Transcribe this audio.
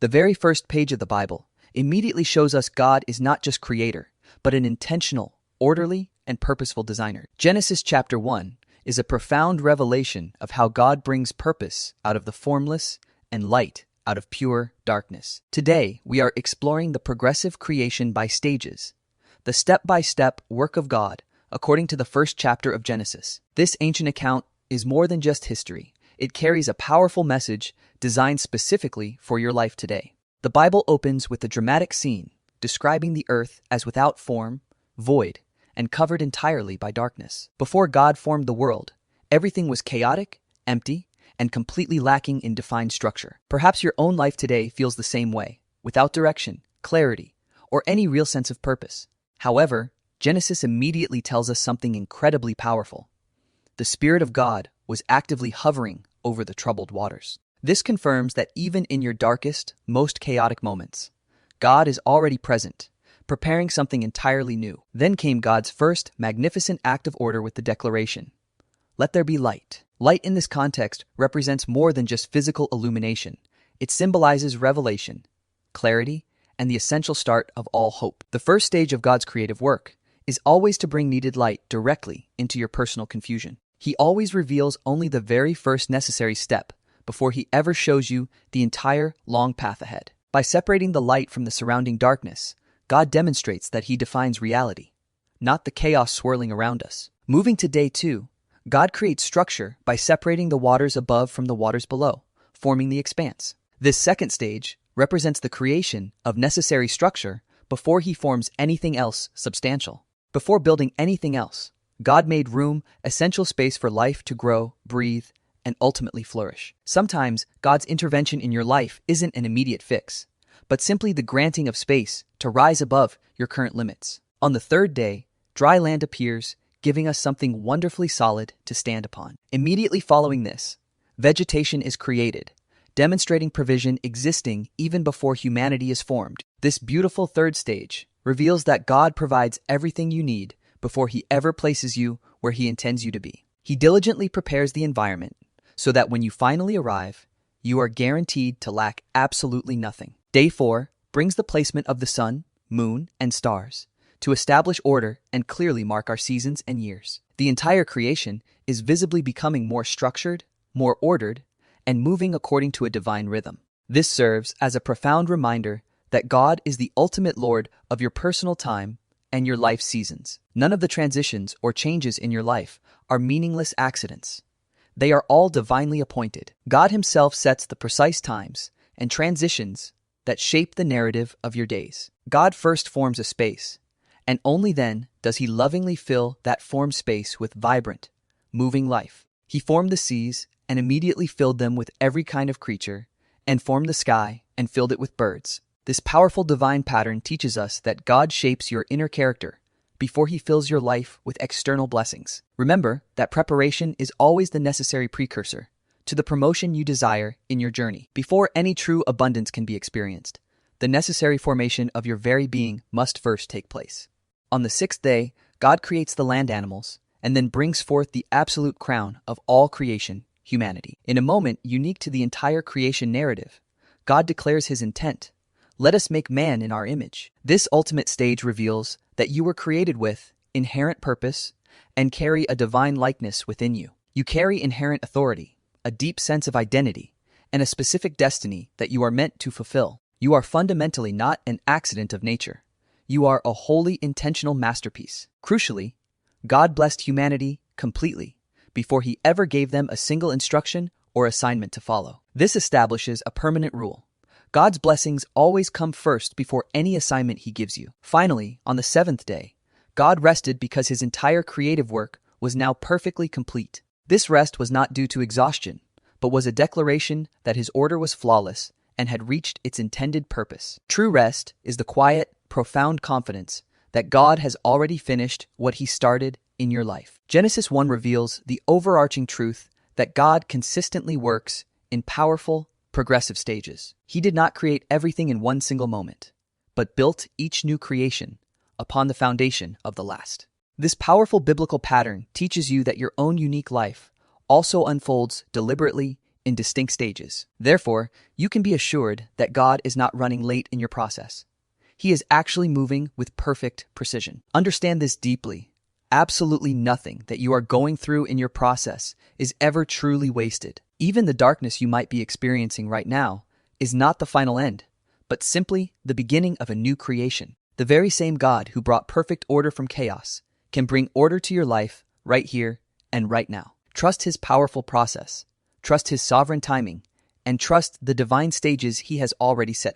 The very first page of the Bible immediately shows us God is not just creator, but an intentional, orderly, and purposeful designer. Genesis chapter 1 is a profound revelation of how God brings purpose out of the formless and light out of pure darkness. Today, we are exploring the progressive creation by stages, the step-by-step work of God according to the first chapter of Genesis. This ancient account is more than just history. It carries a powerful message designed specifically for your life today. The Bible opens with a dramatic scene describing the earth as without form, void, and covered entirely by darkness. Before God formed the world, everything was chaotic, empty, and completely lacking in defined structure. Perhaps your own life today feels the same way, without direction, clarity, or any real sense of purpose. However, Genesis immediately tells us something incredibly powerful. The Spirit of God was actively hovering over the troubled waters. This confirms that even in your darkest, most chaotic moments, God is already present, preparing something entirely new. Then came God's first magnificent act of order with the declaration, "Let there be light." Light in this context represents more than just physical illumination. It symbolizes revelation, clarity, and the essential start of all hope. The first stage of God's creative work is always to bring needed light directly into your personal confusion. He always reveals only the very first necessary step before he ever shows you the entire long path ahead. By separating the light from the surrounding darkness, God demonstrates that he defines reality, not the chaos swirling around us. Moving to day 2, God creates structure by separating the waters above from the waters below, forming the expanse. This second stage represents the creation of necessary structure before he forms anything else substantial. Before building anything else, God made room, essential space for life to grow, breathe, and ultimately flourish. Sometimes God's intervention in your life isn't an immediate fix, but simply the granting of space to rise above your current limits. On the third day, dry land appears, giving us something wonderfully solid to stand upon. Immediately following this, vegetation is created, demonstrating provision existing even before humanity is formed. This beautiful third stage reveals that God provides everything you need before he ever places you where he intends you to be. He diligently prepares the environment so that when you finally arrive, you are guaranteed to lack absolutely nothing. Day 4 brings the placement of the sun, moon, and stars to establish order and clearly mark our seasons and years. The entire creation is visibly becoming more structured, more ordered, and moving according to a divine rhythm. This serves as a profound reminder that God is the ultimate Lord of your personal time and your life seasons. None of the transitions or changes in your life are meaningless accidents. They are all divinely appointed. God himself sets the precise times and transitions that shape the narrative of your days. God first forms a space, and only then does he lovingly fill that formed space with vibrant, moving life. He formed the seas and immediately filled them with every kind of creature, and formed the sky and filled it with birds. This powerful divine pattern teaches us that God shapes your inner character before he fills your life with external blessings. Remember that preparation is always the necessary precursor to the promotion you desire in your journey. Before any true abundance can be experienced, the necessary formation of your very being must first take place. On the 6th day, God creates the land animals and then brings forth the absolute crown of all creation, humanity. In a moment unique to the entire creation narrative, God declares his intent: "Let us make man in our image." This ultimate stage reveals that you were created with inherent purpose and carry a divine likeness within you. You carry inherent authority, a deep sense of identity, and a specific destiny that you are meant to fulfill. You are fundamentally not an accident of nature. You are a wholly intentional masterpiece. Crucially, God blessed humanity completely before he ever gave them a single instruction or assignment to follow. This establishes a permanent rule. God's blessings always come first before any assignment he gives you. Finally, on the 7th day, God rested because his entire creative work was now perfectly complete. This rest was not due to exhaustion, but was a declaration that his order was flawless and had reached its intended purpose. True rest is the quiet, profound confidence that God has already finished what he started in your life. Genesis 1 reveals the overarching truth that God consistently works in powerful, progressive stages. He did not create everything in one single moment, but built each new creation upon the foundation of the last. This powerful biblical pattern teaches you that your own unique life also unfolds deliberately in distinct stages. Therefore, you can be assured that God is not running late in your process. He is actually moving with perfect precision. Understand this deeply. Absolutely nothing that you are going through in your process is ever truly wasted. Even the darkness you might be experiencing right now is not the final end, but simply the beginning of a new creation. The very same God who brought perfect order from chaos can bring order to your life right here and right now. Trust His powerful process, trust His sovereign timing, and trust the divine stages He has already set.